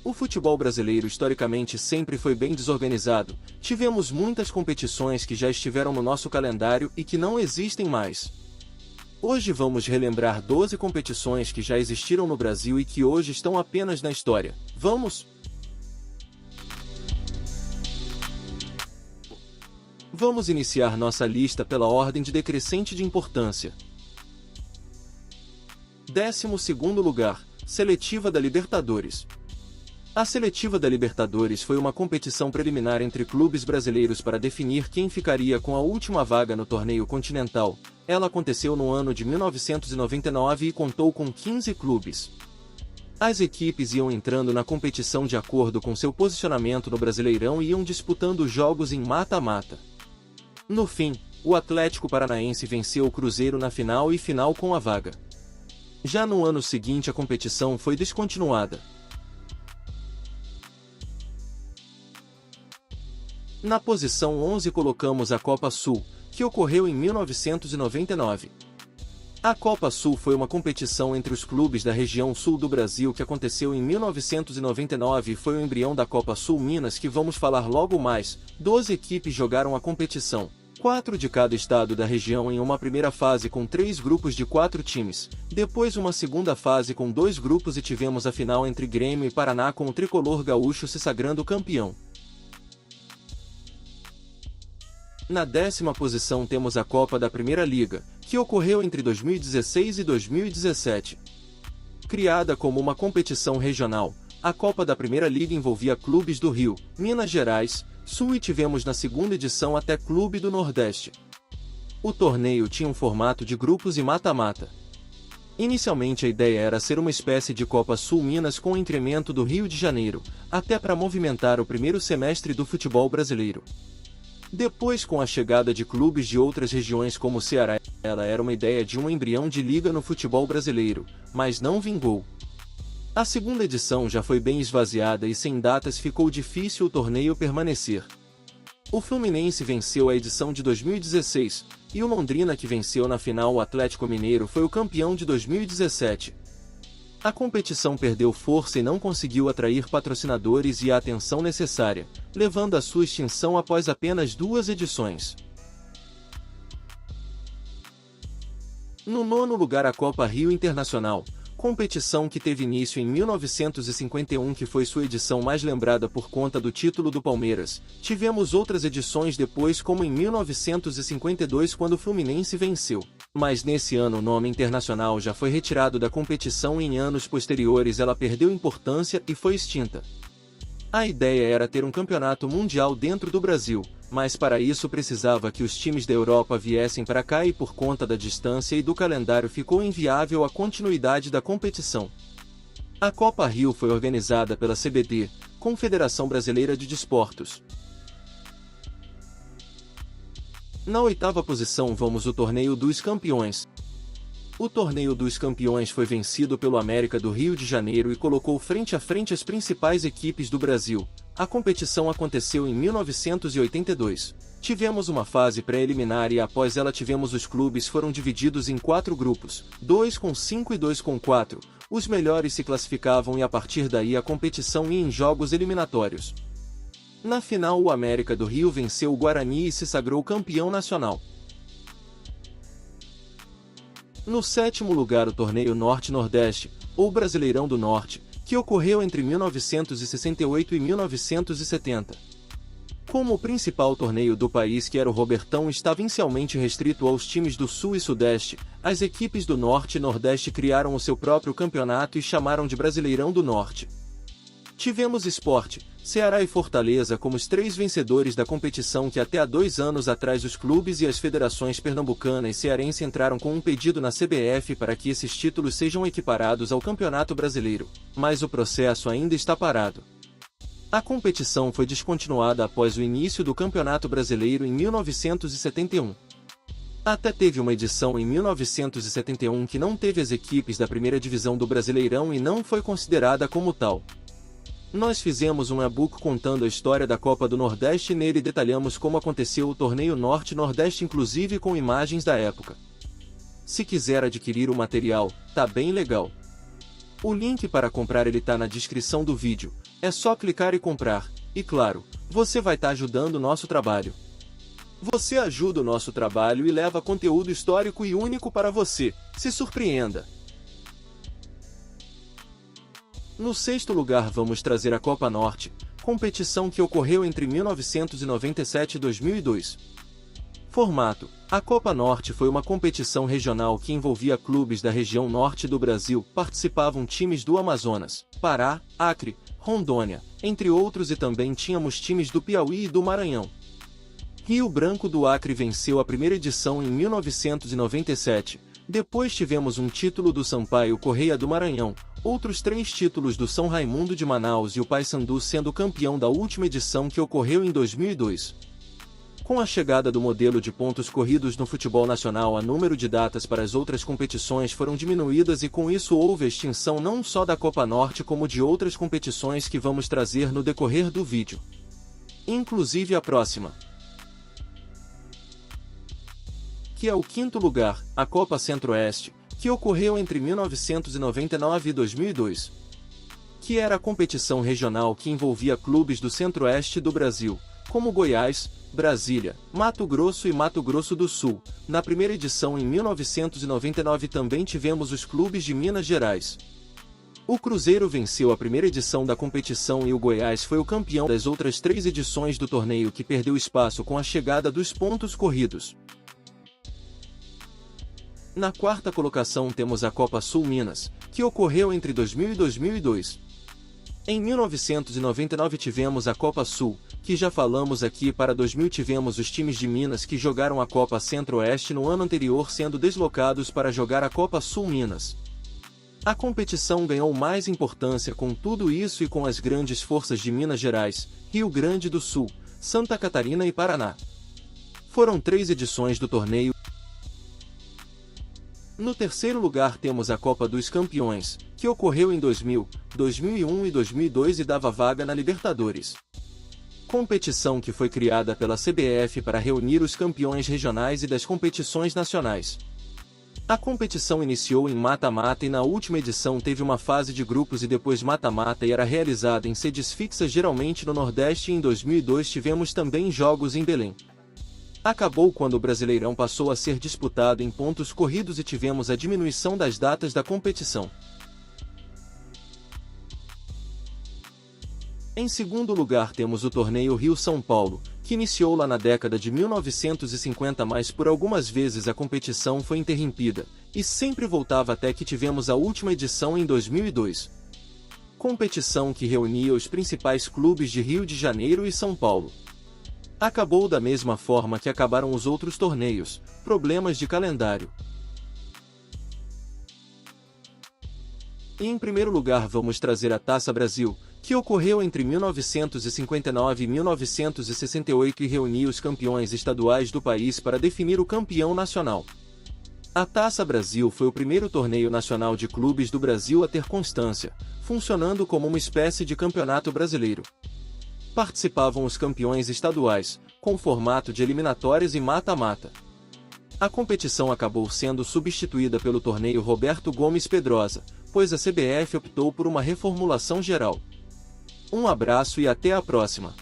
O futebol brasileiro historicamente sempre foi bem desorganizado, tivemos muitas competições que já estiveram no nosso calendário e que não existem mais. Hoje vamos relembrar 12 competições que já existiram no Brasil e que hoje estão apenas na história. Vamos? Vamos iniciar nossa lista pela ordem de decrescente de importância. 12º lugar, Seletiva da Libertadores. A Seletiva da Libertadores foi uma competição preliminar entre clubes brasileiros para definir quem ficaria com a última vaga no torneio continental. Ela aconteceu no ano de 1999 e contou com 15 clubes. As equipes iam entrando na competição de acordo com seu posicionamento no Brasileirão e iam disputando jogos em mata-mata. No fim, o Atlético Paranaense venceu o Cruzeiro na final e final com a vaga. Já no ano seguinte a competição foi descontinuada. Na posição 11 colocamos a Copa Sul, que ocorreu em 1999. A Copa Sul foi uma competição entre os clubes da região sul do Brasil que aconteceu em 1999 e foi o embrião da Copa Sul Minas que vamos falar logo mais. 12 equipes jogaram a competição, 4 de cada estado da região em uma primeira fase com 3 grupos de 4 times, depois uma segunda fase com 2 grupos e tivemos a final entre Grêmio e Paraná com o tricolor gaúcho se sagrando campeão. Na 10ª posição temos a Copa da Primeira Liga, que ocorreu entre 2016 e 2017. Criada como uma competição regional, a Copa da Primeira Liga envolvia clubes do Rio, Minas Gerais, Sul e tivemos na segunda edição até Clube do Nordeste. O torneio tinha um formato de grupos e mata-mata. Inicialmente a ideia era ser uma espécie de Copa Sul Minas com o incremento do Rio de Janeiro, até para movimentar o primeiro semestre do futebol brasileiro. Depois, com a chegada de clubes de outras regiões como o Ceará, ela era uma ideia de um embrião de liga no futebol brasileiro, mas não vingou. A segunda edição já foi bem esvaziada e sem datas ficou difícil o torneio permanecer. O Fluminense venceu a edição de 2016, e o Londrina, que venceu na final o Atlético Mineiro, foi o campeão de 2017. A competição perdeu força e não conseguiu atrair patrocinadores e a atenção necessária, levando à sua extinção após apenas 2 edições. No 9º lugar a Copa Rio Internacional, competição que teve início em 1951 que foi sua edição mais lembrada por conta do título do Palmeiras. Tivemos outras edições depois como em 1952 quando o Fluminense venceu. Mas nesse ano o nome internacional já foi retirado da competição e em anos posteriores ela perdeu importância e foi extinta. A ideia era ter um campeonato mundial dentro do Brasil, mas para isso precisava que os times da Europa viessem para cá e por conta da distância e do calendário ficou inviável a continuidade da competição. A Copa Rio foi organizada pela CBD, Confederação Brasileira de Desportos. Na 8ª posição vamos o Torneio dos Campeões. O Torneio dos Campeões foi vencido pelo América do Rio de Janeiro e colocou frente a frente as principais equipes do Brasil. A competição aconteceu em 1982. Tivemos uma fase pré-eliminar e após ela tivemos os clubes foram divididos em 4 grupos, 2 com 5 e 2 com 4. Os melhores se classificavam e a partir daí a competição ia em jogos eliminatórios. Na final o América do Rio venceu o Guarani e se sagrou campeão nacional. No 7º lugar o Torneio Norte-Nordeste, ou Brasileirão do Norte, que ocorreu entre 1968 e 1970. Como o principal torneio do país que era o Robertão estava inicialmente restrito aos times do Sul e Sudeste, as equipes do Norte e Nordeste criaram o seu próprio campeonato e chamaram de Brasileirão do Norte. Tivemos Sport, Ceará e Fortaleza como os 3 vencedores da competição que até há 2 anos atrás os clubes e as federações pernambucana e cearense entraram com um pedido na CBF para que esses títulos sejam equiparados ao Campeonato Brasileiro, mas o processo ainda está parado. A competição foi descontinuada após o início do Campeonato Brasileiro em 1971. Até teve uma edição em 1971 que não teve as equipes da primeira divisão do Brasileirão e não foi considerada como tal. Nós fizemos um e-book contando a história da Copa do Nordeste e nele detalhamos como aconteceu o torneio Norte-Nordeste inclusive com imagens da época. Se quiser adquirir o material, tá bem legal. O link para comprar ele tá na descrição do vídeo, é só clicar e comprar, e claro, você vai estar ajudando o nosso trabalho. Você ajuda o nosso trabalho e leva conteúdo histórico e único para você, se surpreenda! No sexto lugar vamos trazer a Copa Norte, competição que ocorreu entre 1997 e 2002. Formato: a Copa Norte foi uma competição regional que envolvia clubes da região norte do Brasil, participavam times do Amazonas, Pará, Acre, Rondônia, entre outros e também tínhamos times do Piauí e do Maranhão. Rio Branco do Acre venceu a primeira edição em 1997, depois tivemos um título do Sampaio Correia do Maranhão, outros 3 títulos do São Raimundo de Manaus e o Paysandu sendo campeão da última edição que ocorreu em 2002. Com a chegada do modelo de pontos corridos no futebol nacional, a número de datas para as outras competições foram diminuídas e com isso houve a extinção não só da Copa Norte como de outras competições que vamos trazer no decorrer do vídeo. Inclusive a próxima, que é o quinto lugar, a Copa Centro-Oeste, que ocorreu entre 1999 e 2002. Que era a competição regional que envolvia clubes do Centro-Oeste do Brasil, como Goiás, Brasília, Mato Grosso e Mato Grosso do Sul. Na primeira edição em 1999 também tivemos os clubes de Minas Gerais. O Cruzeiro venceu a primeira edição da competição e o Goiás foi o campeão das outras 3 edições do torneio que perdeu espaço com a chegada dos pontos corridos. Na quarta colocação temos a Copa Sul Minas, que ocorreu entre 2000 e 2002. Em 1999 tivemos a Copa Sul, que já falamos aqui. Para 2000 tivemos os times de Minas que jogaram a Copa Centro-Oeste no ano anterior sendo deslocados para jogar a Copa Sul Minas. A competição ganhou mais importância com tudo isso e com as grandes forças de Minas Gerais, Rio Grande do Sul, Santa Catarina e Paraná. Foram 3 edições do torneio. No terceiro lugar temos a Copa dos Campeões, que ocorreu em 2000, 2001 e 2002 e dava vaga na Libertadores. Competição que foi criada pela CBF para reunir os campeões regionais e das competições nacionais. A competição iniciou em mata-mata e na última edição teve uma fase de grupos e depois mata-mata e era realizada em sedes fixas geralmente no Nordeste e em 2002 tivemos também jogos em Belém. Acabou quando o Brasileirão passou a ser disputado em pontos corridos e tivemos a diminuição das datas da competição. Em segundo lugar temos o torneio Rio-São Paulo, que iniciou lá na década de 1950, mas por algumas vezes a competição foi interrompida, e sempre voltava até que tivemos a última edição em 2002. Competição que reunia os principais clubes de Rio de Janeiro e São Paulo. Acabou da mesma forma que acabaram os outros torneios, problemas de calendário. E em primeiro lugar vamos trazer a Taça Brasil, que ocorreu entre 1959 e 1968 e reunia os campeões estaduais do país para definir o campeão nacional. A Taça Brasil foi o primeiro torneio nacional de clubes do Brasil a ter constância, funcionando como uma espécie de campeonato brasileiro. Participavam os campeões estaduais, com formato de eliminatórias e mata-mata. A competição acabou sendo substituída pelo torneio Roberto Gomes Pedrosa, pois a CBF optou por uma reformulação geral. Um abraço e até a próxima!